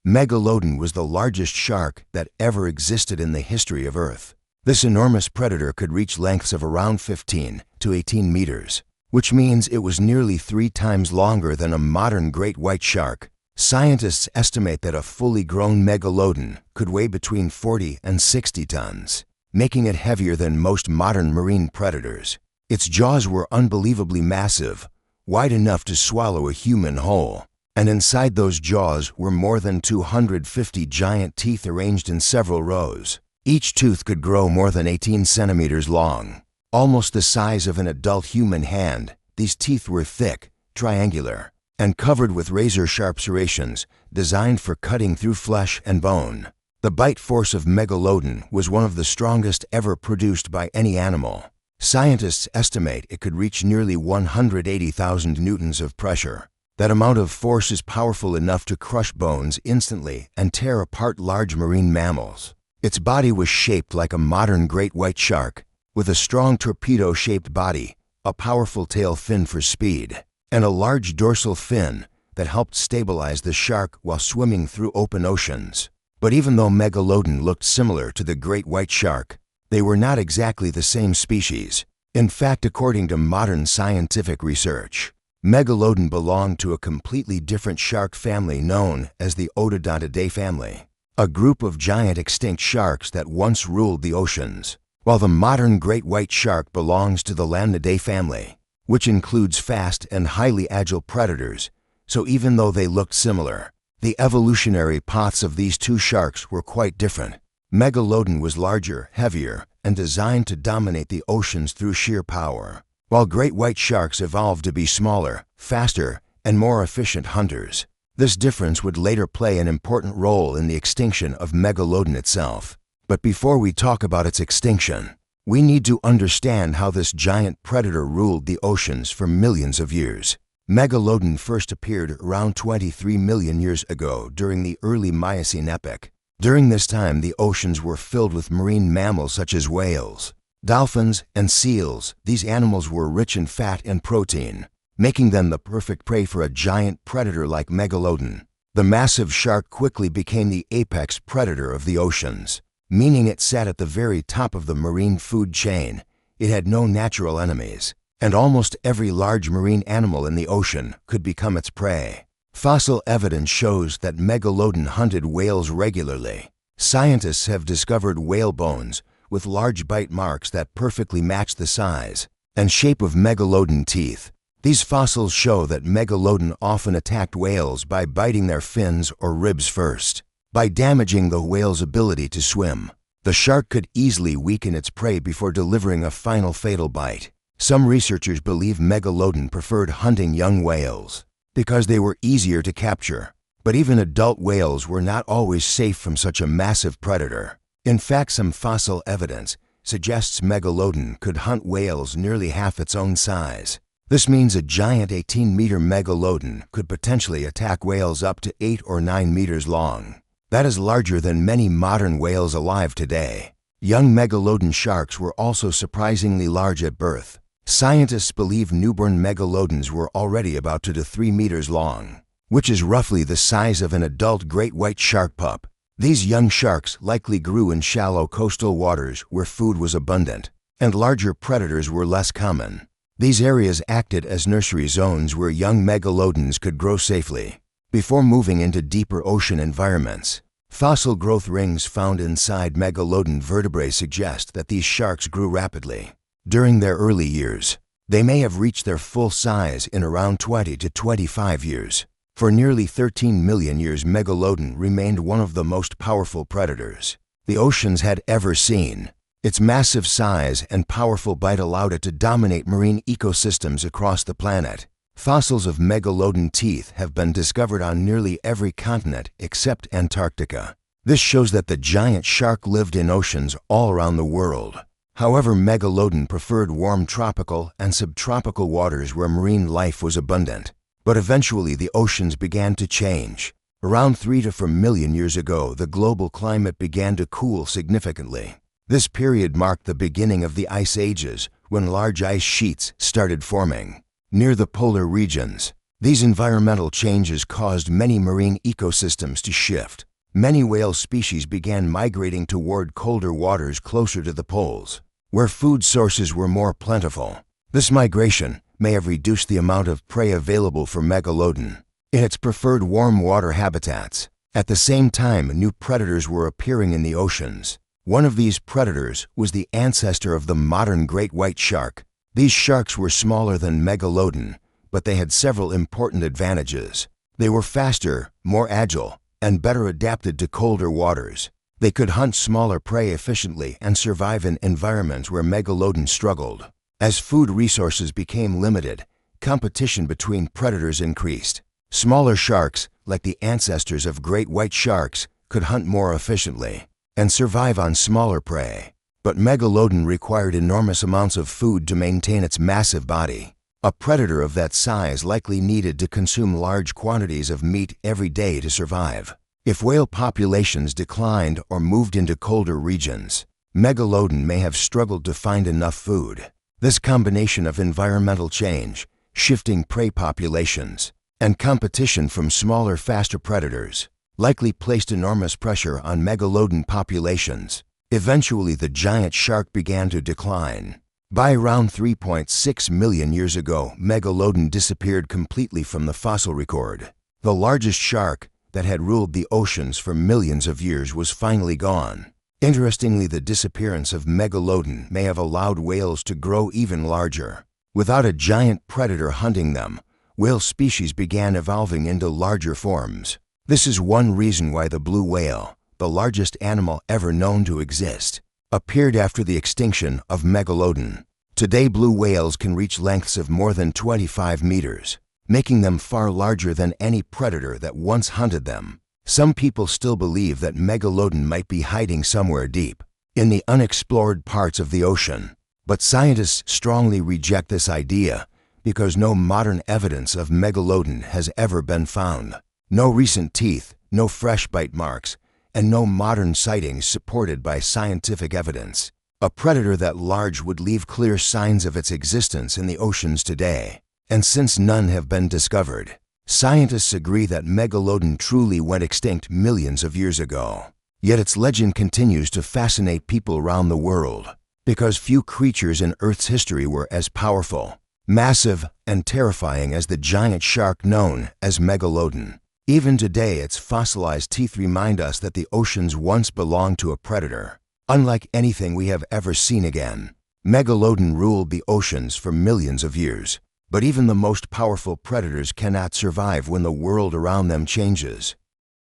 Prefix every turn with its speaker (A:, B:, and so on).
A: Megalodon was the largest shark that ever existed in the history of Earth. This enormous predator could reach lengths of around 15 to 18 meters, which means it was nearly 3 times longer than a modern great white shark. Scientists estimate that a fully grown megalodon could weigh between 40 and 60 tons, making it heavier than most modern marine predators. Its jaws were unbelievably massive, wide enough to swallow a human whole, and inside those jaws were more than 250 giant teeth arranged in several rows. Each tooth could grow more than 18 centimeters long. Almost the size of an adult human hand, these teeth were thick, triangular, and covered with razor-sharp serrations designed for cutting through flesh and bone. The bite force of Megalodon was one of the strongest ever produced by any animal. Scientists estimate it could reach nearly 180,000 newtons of pressure. That amount of force is powerful enough to crush bones instantly and tear apart large marine mammals. Its body was shaped like a modern great white shark, with a strong torpedo-shaped body, a powerful tail fin for speed, and a large dorsal fin that helped stabilize the shark while swimming through open oceans. But even though Megalodon looked similar to the great white shark, they were not exactly the same species. In fact, according to modern scientific research, Megalodon belonged to a completely different shark family known as the Otodontidae family, a group of giant extinct sharks that once ruled the oceans, while the modern great white shark belongs to the Lamnidae family, which includes fast and highly agile predators. So even though they looked similar, the evolutionary paths of these two sharks were quite different. Megalodon was larger, heavier, and designed to dominate the oceans through sheer power, while great white sharks evolved to be smaller, faster, and more efficient hunters. This difference would later play an important role in the extinction of Megalodon itself. But before we talk about its extinction, we need to understand how this giant predator ruled the oceans for millions of years. Megalodon first appeared around 23 million years ago during the early Miocene epoch. During this time, the oceans were filled with marine mammals such as whales, dolphins, and seals. These animals were rich in fat and protein, making them the perfect prey for a giant predator like Megalodon. The massive shark quickly became the apex predator of the oceans, meaning it sat at the very top of the marine food chain. It had no natural enemies, and almost every large marine animal in the ocean could become its prey. Fossil evidence shows that Megalodon hunted whales regularly. Scientists have discovered whale bones with large bite marks that perfectly match the size and shape of Megalodon teeth. These fossils show that Megalodon often attacked whales by biting their fins or ribs first. By damaging the whale's ability to swim, the shark could easily weaken its prey before delivering a final fatal bite. Some researchers believe Megalodon preferred hunting young whales because they were easier to capture. But even adult whales were not always safe from such a massive predator. In fact, some fossil evidence suggests Megalodon could hunt whales nearly half its own size. This means a giant 18-meter Megalodon could potentially attack whales up to 8 or 9 meters long. That is larger than many modern whales alive today. Young Megalodon sharks were also surprisingly large at birth. Scientists believe newborn Megalodons were already about 2 to 3 meters long, which is roughly the size of an adult great white shark pup. These young sharks likely grew in shallow coastal waters where food was abundant, and larger predators were less common. These areas acted as nursery zones where young Megalodons could grow safely before moving into deeper ocean environments. Fossil growth rings found inside Megalodon vertebrae suggest that these sharks grew rapidly. During their early years, they may have reached their full size in around 20 to 25 years. For nearly 13 million years, Megalodon remained one of the most powerful predators the oceans had ever seen. Its massive size and powerful bite allowed it to dominate marine ecosystems across the planet. Fossils of Megalodon teeth have been discovered on nearly every continent except Antarctica. This shows that the giant shark lived in oceans all around the world. However, Megalodon preferred warm tropical and subtropical waters where marine life was abundant. But eventually the oceans began to change. Around 3 to 4 million years ago, the global climate began to cool significantly. This period marked the beginning of the ice ages, when large ice sheets started forming near the polar regions. These environmental changes caused many marine ecosystems to shift. Many whale species began migrating toward colder waters closer to the poles, where food sources were more plentiful. This migration may have reduced the amount of prey available for Megalodon in its preferred warm water habitats. At the same time, new predators were appearing in the oceans. One of these predators was the ancestor of the modern great white shark. These sharks were smaller than Megalodon, but they had several important advantages. They were faster, more agile, and better adapted to colder waters. They could hunt smaller prey efficiently and survive in environments where Megalodon struggled. As food resources became limited, competition between predators increased. Smaller sharks, like the ancestors of great white sharks, could hunt more efficiently and survive on smaller prey. But Megalodon required enormous amounts of food to maintain its massive body. A predator of that size likely needed to consume large quantities of meat every day to survive. If whale populations declined or moved into colder regions, Megalodon may have struggled to find enough food. This combination of environmental change, shifting prey populations, and competition from smaller, faster predators likely placed enormous pressure on Megalodon populations. Eventually, the giant shark began to decline. By around 3.6 million years ago, Megalodon disappeared completely from the fossil record. The largest shark that had ruled the oceans for millions of years was finally gone. Interestingly, the disappearance of Megalodon may have allowed whales to grow even larger. Without a giant predator hunting them, whale species began evolving into larger forms. This is one reason why the blue whale, the largest animal ever known to exist, appeared after the extinction of Megalodon. Today, blue whales can reach lengths of more than 25 meters, making them far larger than any predator that once hunted them. Some people still believe that Megalodon might be hiding somewhere deep in the unexplored parts of the ocean, but scientists strongly reject this idea because no modern evidence of Megalodon has ever been found. No recent teeth, no fresh bite marks, and no modern sightings supported by scientific evidence. A predator that large would leave clear signs of its existence in the oceans today. And since none have been discovered, scientists agree that Megalodon truly went extinct millions of years ago. Yet its legend continues to fascinate people around the world, because few creatures in Earth's history were as powerful, massive, and terrifying as the giant shark known as Megalodon. Even today, its fossilized teeth remind us that the oceans once belonged to a predator, unlike anything we have ever seen again. Megalodon ruled the oceans for millions of years, but even the most powerful predators cannot survive when the world around them changes.